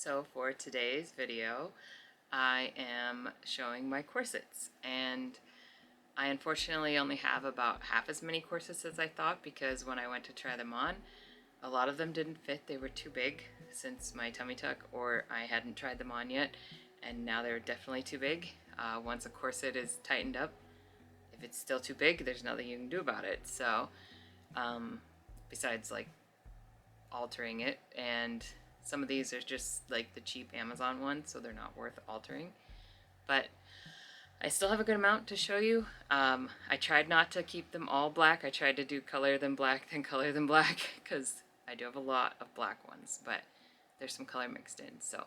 So for today's video, I am showing my corsets, and I unfortunately only have about half as many corsets as I thought, because when I went to try them on, a lot of them didn't fit. They were too big since my tummy tuck, or I hadn't tried them on yet, and now they're definitely too big. Once a corset is tightened up, if it's still too big, there's nothing you can do about it. So besides like altering it, and some of these are just like the cheap Amazon ones, so they're not worth altering, but I still have a good amount to show you. I tried not to keep them all black. I tried to do color them black, then color them black, because I do have a lot of black ones, but there's some color mixed in, so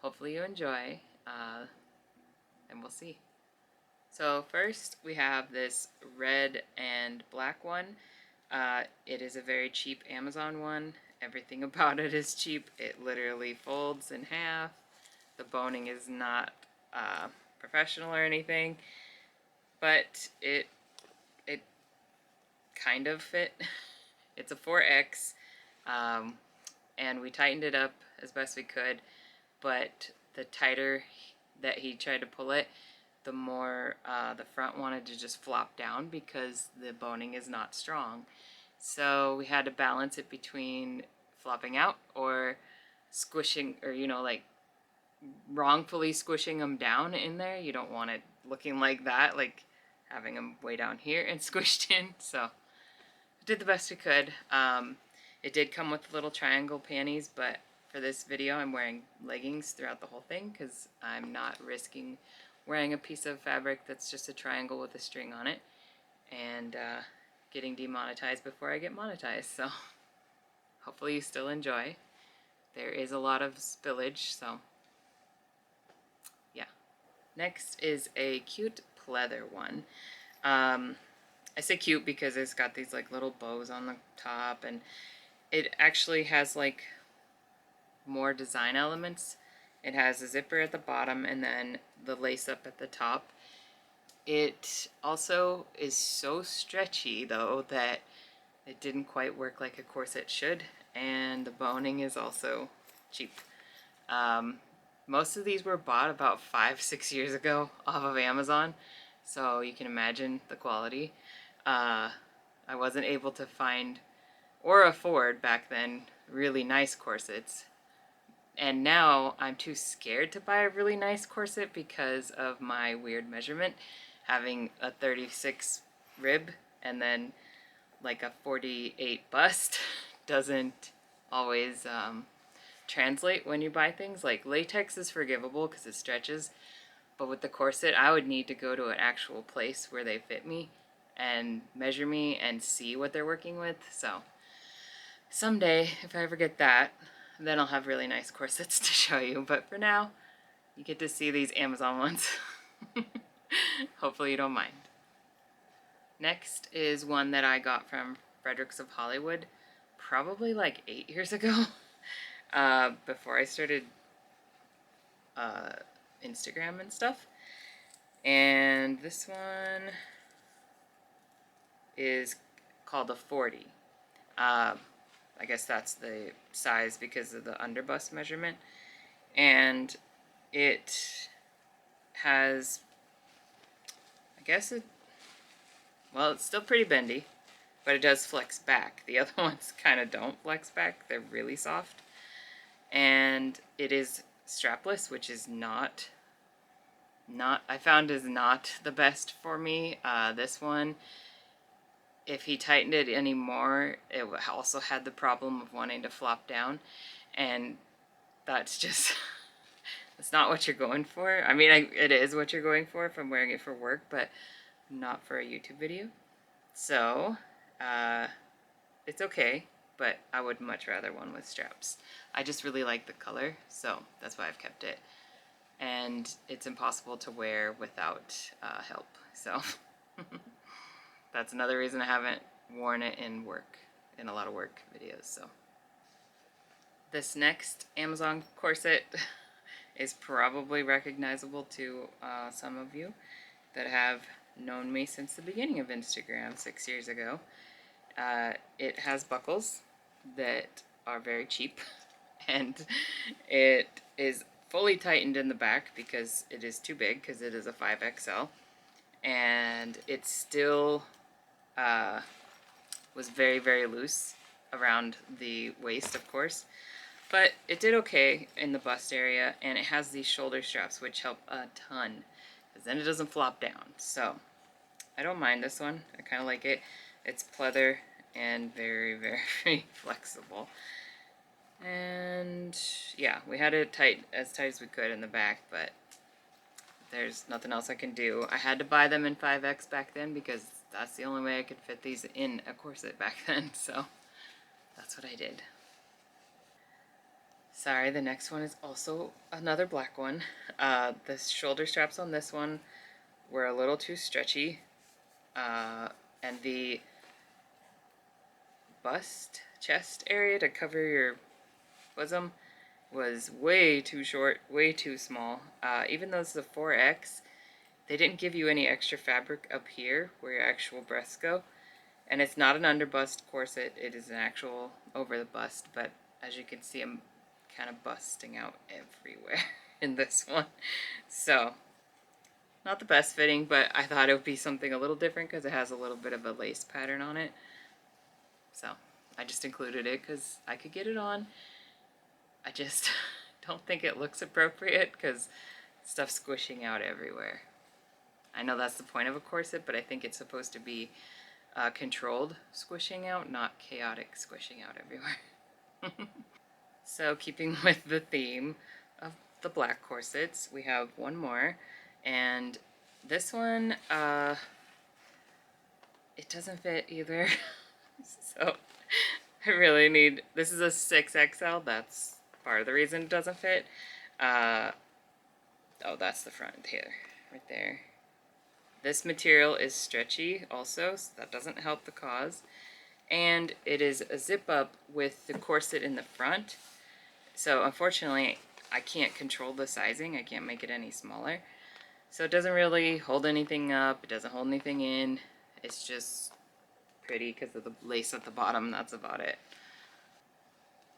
hopefully you enjoy, and we'll see. So first we have this red and black one. It is a very cheap Amazon one. Everything about it is cheap. It literally folds in half. The boning is not professional or anything, but it kind of fit. It's a 4X, and we tightened it up as best we could, but the tighter that he tried to pull it, the more the front wanted to just flop down because the boning is not strong. So we had to balance it between flopping out or squishing, or like wrongfully squishing them down in there. You don't want it looking like that, like having them way down here and squished in. So we did the best we could. It did come with little triangle panties, but for this video I'm wearing leggings throughout the whole thing because I'm not risking wearing a piece of fabric that's just a triangle with a string on it and getting demonetized before I get monetized. So hopefully you still enjoy. There is a lot of spillage, so yeah. Next is a cute pleather one. I say cute because it's got these like little bows on the top, and it actually has like more design elements. It has a zipper at the bottom and then the lace up at the top. It also is so stretchy though that it didn't quite work like a corset should, and the boning is also cheap. Most of these were bought about 5-6 years ago off of Amazon, so you can imagine the quality. I wasn't able to find or afford back then really nice corsets, and now I'm too scared to buy a really nice corset because of my weird measurement, having a 36 rib and then like a 48 bust doesn't always translate when you buy things. Like latex is forgivable because it stretches, but with the corset I would need to go to an actual place where they fit me and measure me and see what they're working with. So someday, if I ever get that, then I'll have really nice corsets to show you, but for now you get to see these Amazon ones. Hopefully you don't mind. Next is one that I got from Fredericks of Hollywood probably like 8 years ago, before I started Instagram and stuff. And this one is called a 40. I guess that's the size because of the underbust measurement. And it has, I guess well, it's still pretty bendy, but it does flex back. The other ones kind of don't flex back. They're really soft. And it is strapless, which is not I found is not the best for me. This one, if he tightened it anymore, it also had the problem of wanting to flop down, and that's just it's not what you're going for. I mean, it is what you're going for if I'm wearing it for work, but not for a YouTube video. So it's okay, but I would much rather one with straps. I just really like the color, so that's why I've kept it. And it's impossible to wear without help, so that's another reason I haven't worn it in a lot of work videos. So this next Amazon corset is probably recognizable to some of you that have known me since the beginning of Instagram 6 years ago. It has buckles that are very cheap, and it is fully tightened in the back because it is too big, because it is a 5XL, and it still was very, very loose around the waist, of course, but it did okay in the bust area, and it has these shoulder straps which help a ton, because then it doesn't flop down. So I don't mind this one. I kind of like it. It's pleather and very, very flexible. And yeah, we had it as tight as we could in the back, but there's nothing else I can do. I had to buy them in 5X back then because that's the only way I could fit these in a corset back then, so that's what I did. Sorry, the next one is also another black one. The shoulder straps on this one were a little too stretchy, and the chest area to cover your bosom was way too short, way too small. Even though this is a 4X, they didn't give you any extra fabric up here where your actual breasts go. And it's not an underbust corset, it is an actual over the bust, but as you can see, I'm kind of busting out everywhere in this one. So, not the best fitting, but I thought it would be something a little different because it has a little bit of a lace pattern on it. So, I just included it because I could get it on. I just don't think it looks appropriate because stuff's squishing out everywhere. I know that's the point of a corset, but I think it's supposed to be controlled squishing out, not chaotic squishing out everywhere. So keeping with the theme of the black corsets, we have one more, and this one, it doesn't fit either. So I really need, this is a 6XL, that's part of the reason it doesn't fit. Oh, that's the front here, right there. This material is stretchy also, so that doesn't help the cause. And it is a zip up with the corset in the front. So unfortunately, I can't control the sizing. I can't make it any smaller. So it doesn't really hold anything up. It doesn't hold anything in. It's just pretty because of the lace at the bottom. That's about it.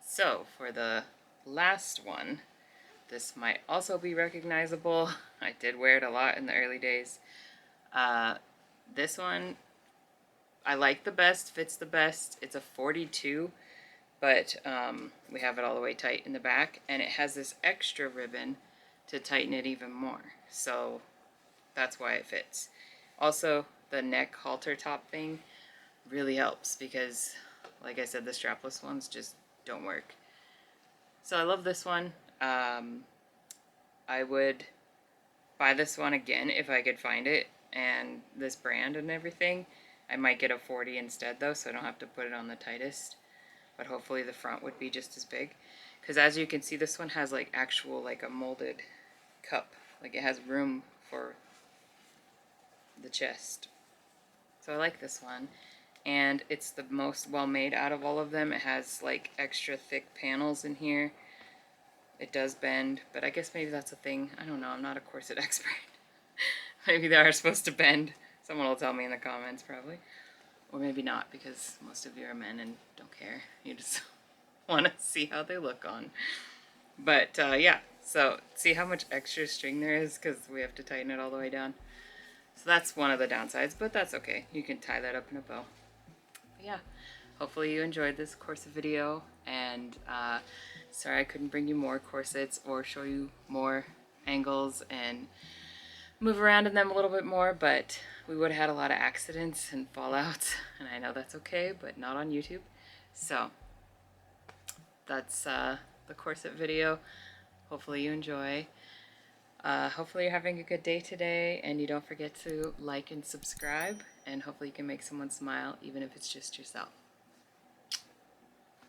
So for the last one, this might also be recognizable. I did wear it a lot in the early days. This one I like the best, fits the best. It's a 42, but we have it all the way tight in the back, and it has this extra ribbon to tighten it even more. So that's why it fits. Also, the neck halter top thing really helps because, like I said, the strapless ones just don't work. So I love this one. I would buy this one again if I could find it, and this brand and everything. I might get a 40 instead though, so I don't have to put it on the tightest, but hopefully the front would be just as big, because as you can see, this one has like actual, like a molded cup, like it has room for the chest. So I like this one, and it's the most well made out of all of them. It has like extra thick panels in here. It does bend, but I guess maybe that's a thing. I don't know, I'm not a corset expert. Maybe they are supposed to bend. Someone will tell me in the comments probably. Or maybe not, because most of you are men and don't care. You just want to see how they look on. But yeah, so see how much extra string there is because we have to tighten it all the way down. So that's one of the downsides, but that's okay. You can tie that up in a bow. But yeah, hopefully you enjoyed this corset video, and sorry I couldn't bring you more corsets or show you more angles and move around in them a little bit more, but we would have had a lot of accidents and fallouts, and I know that's okay, but not on YouTube. So that's the corset video. Hopefully you enjoy. Hopefully you're having a good day today, and you don't forget to like and subscribe, and hopefully you can make someone smile, even if it's just yourself.